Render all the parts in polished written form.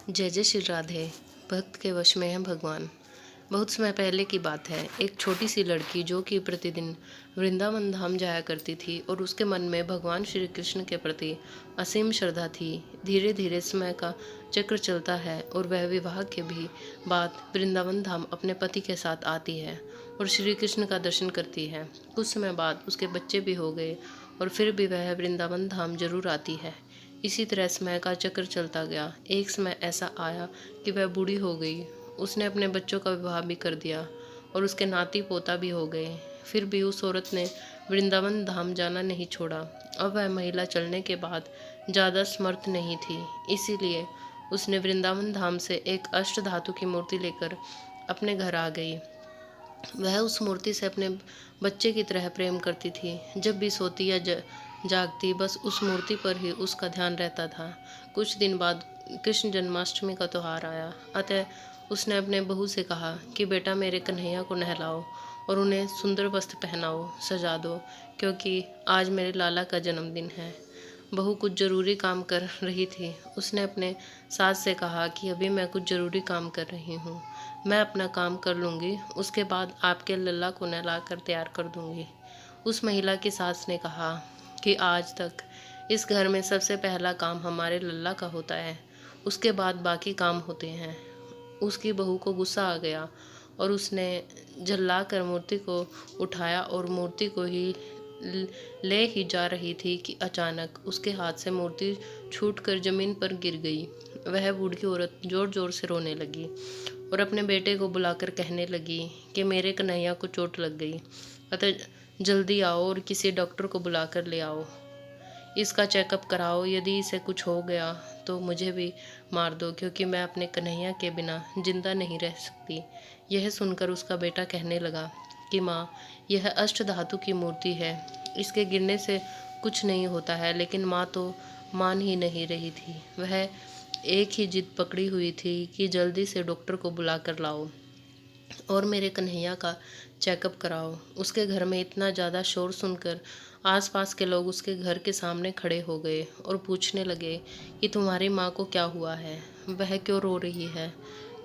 जय जय श्री राधे। भक्त के वश में है भगवान। बहुत समय पहले की बात है। एक छोटी सी लड़की जो कि प्रतिदिन वृंदावन धाम जाया करती थी और उसके मन में भगवान श्री कृष्ण के प्रति असीम श्रद्धा थी। धीरे धीरे समय का चक्र चलता है और वह विवाह के भी बाद वृंदावन धाम अपने पति के साथ आती है और श्री कृष्ण का दर्शन करती है। कुछ समय बाद उसके बच्चे भी हो गए और फिर भी वह वृंदावन धाम जरूर आती है। इसी तरह समय का चक्र चलता गया। एक समय ऐसा आया कि वह बूढ़ी हो गई। उसने अपने बच्चों का विवाह भी कर दिया और उसके नाती पोता भी हो गए। फिर भी उस औरत ने वृंदावन धाम जाना नहीं छोड़ा। अब वह महिला चलने के बाद ज़्यादा समर्थ नहीं थी, इसीलिए उसने वृंदावन धाम से एक अष्ट धातु की मूर्ति लेकर अपने घर आ गई। वह उस मूर्ति से अपने बच्चे की तरह प्रेम करती थी। जब भी सोती या जागती बस उस मूर्ति पर ही उसका ध्यान रहता था। कुछ दिन बाद कृष्ण जन्माष्टमी का त्यौहार आया। अतः उसने अपने बहू से कहा कि बेटा मेरे कन्हैया को नहलाओ और उन्हें सुंदर वस्त्र पहनाओ, सजा दो, क्योंकि आज मेरे लाला का जन्मदिन है। बहू कुछ ज़रूरी काम कर रही थी। उसने अपने सास से कहा कि अभी मैं कुछ ज़रूरी काम कर रही हूँ, मैं अपना काम कर लूँगी, उसके बाद आपके लल्ला को नहला कर तैयार कर दूँगी। उस महिला की सास ने कहा कि आज तक इस घर में सबसे पहला काम हमारे लल्ला का होता है, उसके बाद बाकी काम होते हैं। उसकी बहू को गुस्सा आ गया और उसने झल्ला कर मूर्ति को उठाया और मूर्ति को ही ले ही जा रही थी कि अचानक उसके हाथ से मूर्ति छूटकर जमीन पर गिर गई। वह बूढ़ी औरत जोर जोर से रोने लगी और अपने बेटे को बुलाकर कहने लगी कि मेरे कन्हैया को चोट लग गई, अतः जल्दी आओ और किसी डॉक्टर को बुलाकर ले आओ। इसका चेकअप कराओ, यदि इसे कुछ हो गया तो मुझे भी मार दो, क्योंकि मैं अपने कन्हैया के बिना जिंदा नहीं रह सकती। यह सुनकर उसका बेटा कहने लगा कि माँ, यह अष्ट धातु की मूर्ति है, इसके गिरने से कुछ नहीं होता है। लेकिन माँ तो मान ही नहीं रही थी। वह एक ही जिद पकड़ी हुई थी कि जल्दी से डॉक्टर को बुला कर लाओ और मेरे कन्हैया का चेकअप कराओ। उसके घर में इतना ज़्यादा शोर सुनकर आसपास के लोग उसके घर के सामने खड़े हो गए और पूछने लगे कि तुम्हारी माँ को क्या हुआ है, वह क्यों रो रही है।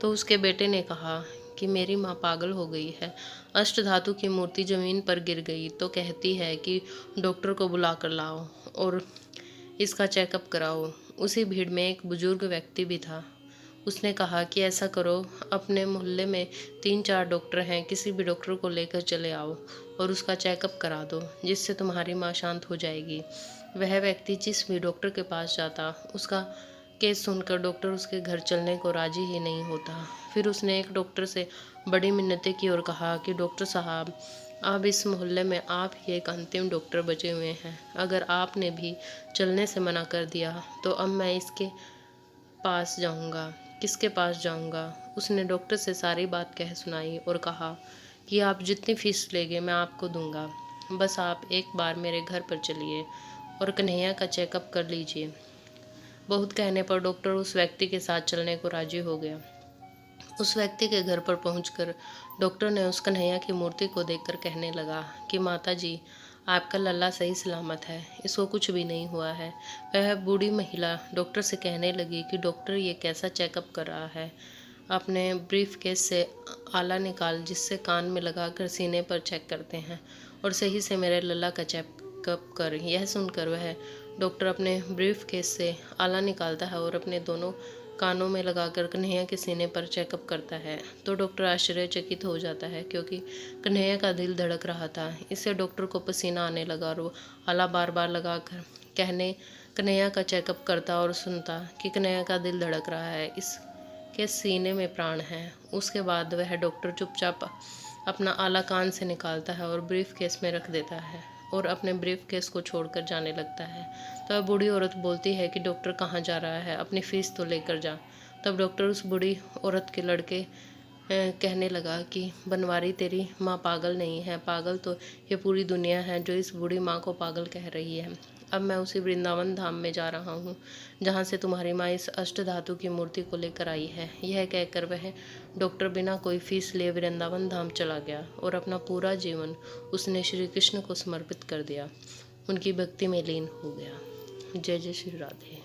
तो उसके बेटे ने कहा कि मेरी माँ पागल हो गई है, अष्ट धातु की मूर्ति ज़मीन पर गिर गई तो कहती है कि डॉक्टर को बुला कर लाओ और इसका चेकअप कराओ। उसी भीड़ में एक बुजुर्ग व्यक्ति भी था। उसने कहा कि ऐसा करो, अपने मोहल्ले में 3-4 डॉक्टर हैं, किसी भी डॉक्टर को लेकर चले आओ और उसका चेकअप करा दो, जिससे तुम्हारी माँ शांत हो जाएगी। वह व्यक्ति जिस भी डॉक्टर के पास जाता, उसका केस सुनकर डॉक्टर उसके घर चलने को राजी ही नहीं होता। फिर उसने एक डॉक्टर से बड़ी मिन्नतें की और कहा कि डॉक्टर साहब, अब इस मोहल्ले में आप ही एक अंतिम डॉक्टर बचे हुए हैं। अगर आपने भी चलने से मना कर दिया तो अब मैं इसके पास जाऊंगा, किसके पास जाऊंगा। उसने डॉक्टर से सारी बात कह सुनाई और कहा कि आप जितनी फीस लेंगे मैं आपको दूंगा, बस आप एक बार मेरे घर पर चलिए और कन्हैया का चेकअप कर लीजिए। बहुत कहने पर डॉक्टर उस व्यक्ति के साथ चलने को राजी हो गया। उस व्यक्ति के घर पर पहुंचकर डॉक्टर ने उस कन्हैया की मूर्ति को देखकर कहने लगा कि माता जी, आपका लल्ला सही सलामत है, इसको कुछ भी नहीं हुआ है। वह बूढ़ी महिला डॉक्टर से कहने लगी कि डॉक्टर ये कैसा चेकअप कर रहा है। अपने ब्रीफ केस से आला निकाल, जिससे कान में लगाकर सीने पर चेक करते हैं, और सही से मेरे लल्ला का चेकअप कर। यह सुनकर वह डॉक्टर अपने ब्रीफ केस से आला निकालता है और अपने दोनों कानों में लगाकर कन्हैया के सीने पर चेकअप करता है तो डॉक्टर आश्चर्यचकित हो जाता है, क्योंकि कन्हैया का दिल धड़क रहा था। इससे डॉक्टर को पसीना आने लगा और वो आला बार बार लगाकर कन्हैया का चेकअप करता और सुनता कि कन्हैया का दिल धड़क रहा है, इसके सीने में प्राण है। उसके बाद वह डॉक्टर चुपचाप अपना आला कान से निकालता है और ब्रीफ केस में रख देता है और अपने ब्रीफ केस को छोड़कर जाने लगता है। तो अब बूढ़ी औरत बोलती है कि डॉक्टर कहाँ जा रहा है, अपनी फीस तो लेकर जा। तब डॉक्टर उस बूढ़ी औरत के लड़के कहने लगा कि बनवारी, तेरी माँ पागल नहीं है, पागल तो ये पूरी दुनिया है जो इस बूढ़ी माँ को पागल कह रही है। अब मैं उसी वृंदावन धाम में जा रहा हूँ जहाँ से तुम्हारी माँ इस अष्ट धातु की मूर्ति को लेकर आई है। यह कहकर वह डॉक्टर बिना कोई फीस लिए वृंदावन धाम चला गया और अपना पूरा जीवन उसने श्री कृष्ण को समर्पित कर दिया, उनकी भक्ति में लीन हो गया। जय जय श्री राधे।